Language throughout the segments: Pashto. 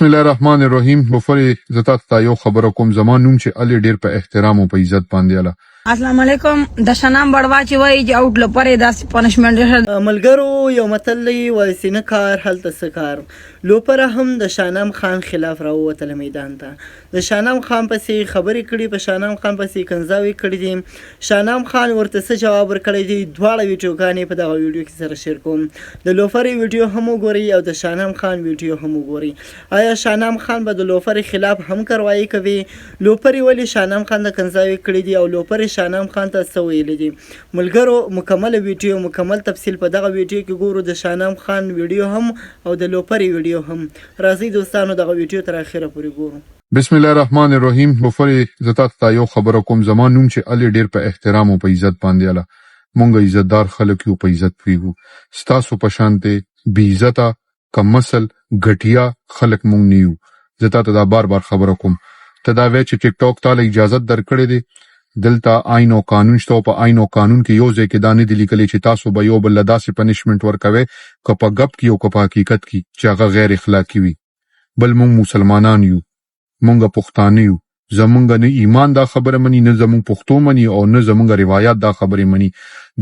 بسم الله الرحمن الرحیم. بفر زتا ته یو خبره کوم. زمان نوم چې علي ډیر په احترام او په عزت باندې اله. السلام علیکم. د شنام بڑوا چې وای چې اوټ لپاره داسې پنشمنت ملګرو یو متل وای سینه کار هلته سکار لوپره هم د شانام خان خلاف راووتل میدان ته. د شانام خان پسې خبرې کړي، په شانام خان پسې کنځاوي کړي دي. شانام خان ورته څه جواب ورکړی دی؟ دواړه ویډیوګانې په دغه ویډیو کې سره شیر کوم. د لوفرې ویډیو هم وګورئ او د شانام خان ویډیو هم وګورئ. آیا شانام خان به د لوفرې خلاف هم کاروایی کوي؟ لوفرې ولې شانام خان د کنځاوي کړي دي او لوفرې شانام خان ته څه ویلي دي؟ ملګرو مکمل ویډیو مکمل تفصیل په دغه ویډیو کې ګورو، د شانام خان ویډیو هم او د لوفرې ویډیو هم. راځئ دوستانو دغه ویډیو تر اخره پورې ګورو. بسم الله الرحمن الرحیم. بفر زتا ته یو خبره کوم. زمان نوم چې علي ډیر په احترام او په عزت باندې اله. مونږ عزتدار خلک یو، په عزت پیګو. ستاسو په شانته بی عزت کم مسل غټیا خلک مونږ نیو. زتا ته دا بار خبره کوم. ته دا وی چې ټیک ټاک ته اجازه درکړې دي. دلته آئین او قانون شته، په آئین او قانون کې یو ځای کې دانه دي لیکلي چې تاسو به یو بل داسې پنیشمنت ورکوي که په غب کې او که په حقیقت کې چې هغه غیر اخلاقی وي. بل مونږ مسلمانان یو، مونږ پښتانه یو. زمونږ نه ایمان دا خبره مني، نه زمونږ پښتو مني او نه زمونږ روایت دا خبره مني.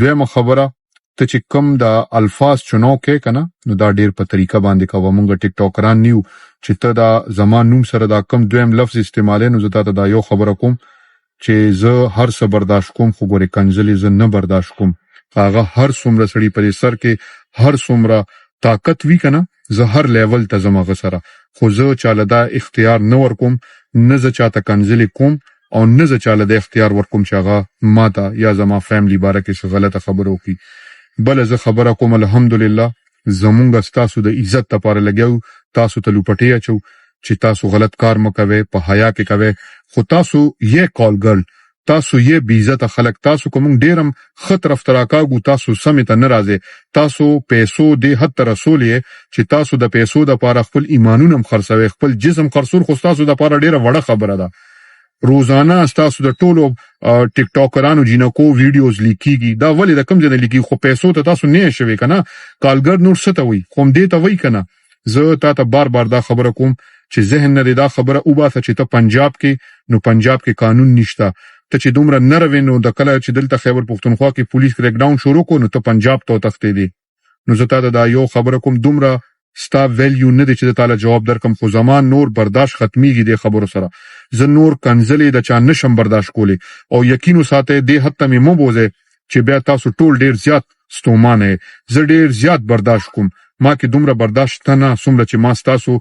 دویمه خبره، ته چې کم دا الفاظ چناو کې کنه نو دا ډیر په طریقه باندې کوه. مونږ ټیک ټاکران نیو چې ته دا زمان نوم سره دا کم دویم لفظ استعمالې نو زه ته دا یو خبره کوم چې زه هر څه برداشت کوم، خو ګورې کنځلې زه نه برداشت کوم. هغه هر څومره سړي پر سر کې هر څومره طاقت وی کنه زه هر لیول ته زما سره، خو زه چاله دا اختیار نه ورکوم، نه زه چاته کنځلې کوم او نه زه چاله د اختیار ورکوم چې هغه ماته یا زما فیملی باره کې څه غلطه خبره وکړي. بل زه خبره کوم الحمدلله زمونږ ستاسو د عزت لپاره لګیو، تاسو ته لوپټې اچو چې تاسو غلط کار مکوي، په حیا کې کوي. خو تاسو یې کال ګرل، تاسو یې بی عزت خلک، تاسو کوم ډیرم خطر افتراکاګو، تاسو سمته نه راځي. تاسو پیسو دې حد ته رسولې چې تاسو د پیسو د لپاره خپل ایمانونه خرڅوي، خپل جسم خرڅول، خو تاسو د لپاره ډیره وړه خبره ده. روزانه تاسو د ټولو ټیک ټاکرانو جنکو ویډیوز لیکيږي. دا ولې د کم ځای لیکي؟ خو پیسو ته تاسو نه شوي کنه. کالګر نور څه ته وي؟ خو دې ته وای کنه. زه تاسو بار دا خبره کوم چې ذهن نه دا خبره او باسه چې ته پنجاب کې نو پنجاب کې قانون نشته. ته چې دومره نروي نو د کله چې دلته خیبر پښتونخوا کې پولیس کریک ډاون شروع کو نو ته پنجاب ته تختې دي. نو زه ته دا یو خبره کوم، دومره ستا ویلیو نه دي چې تعالی جواب درکم. خو زمان نور برداشت ختميږي د خبرو سره. زه نور کنځلې د چا نشم برداشت کولی او یقینو ساته دې حتی مې مو بوزه چې بیا تاسو ټول ډیر زیات ستومانه. زه ډیر زیات برداشت کوم. ما کې دومره برداشت نه څومره چې ما تاسو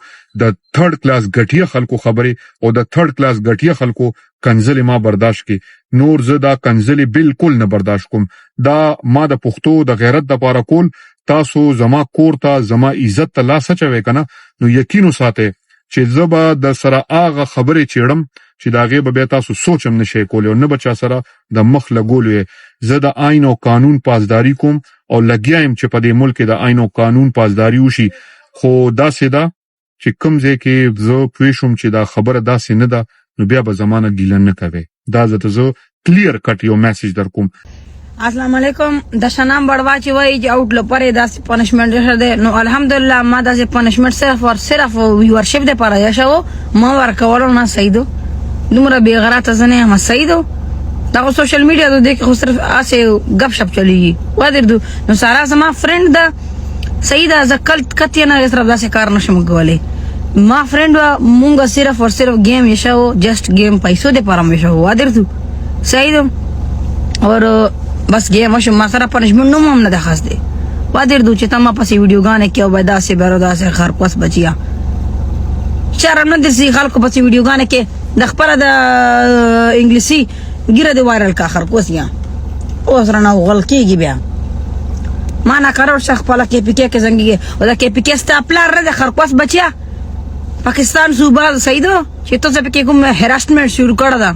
د تھرد کلاس غټیا خلکو خبرې او د تھرد کلاس غټیا خلکو کنځلې ما برداشت کی. نور زه دا کنځلې بالکل نه برداشت کوم. دا ما د پښتو د غیرت د پاره کول. تاسو زما کور ته زما عزت ته لاس اچوي کنه نو یقینو ساته چې زبا د سره هغه خبرې چیړم چې دا غي به تاسو سوچم نشئ کولای او نه بچا سره د مخ لګولې. زه د آئین او قانون پاسداری کوم او لګیایم چې په دې ملک د آئین او قانون پاسداری وشي. خو دا سیدا چې کوم ځای کې زه پوښوم چې دا خبره داسې نه ده نو بیا به زمانه ګیلن نه کوي. دا زه کلیر کټ یو میسج در کوم. السلام علیکم. د شنام بڑوا چې وای چې اوټ لپاره داسې پنشمنت ده نو الحمدلله ما داسې پنشمنت صرف او صرف ویورشپ ده پاره یا شو ما ورکول نه سیدو دومره بے غیرت زنه ما سیدو. دا سوشل میډیا د دې خو صرف اسه غب شپ چلیږي. ودر دو نو سارا زما فرند ده سیدا زکل کته نه صرف داسې کار نشم کولای. ما فرند مونږ صرف او صرف گیم یشو جست گیم پیسو ده پاره مشو. ودر دو سیدو اور بس گیم وشو ما سره پنشمنت نو هم نه ده خاص دي. ودر دو چې تما پسې ویډیو غانې کې وای داسې بیرو داسې خر پس بچیا شرم نه دي خلکو پسې ویډیو غانې کې د خبره د انګلیسي ګیره دی وایرل کا خر کوسیا او سره نو غل کېږي. بیا ما نه کارو شخ په لکه پی کې زنګي او د کې پی کې سټاپلر د خر کوس بچیا پاکستان صوبه سیدو چې ته څه کې کوم هراسمنت شروع کړه دا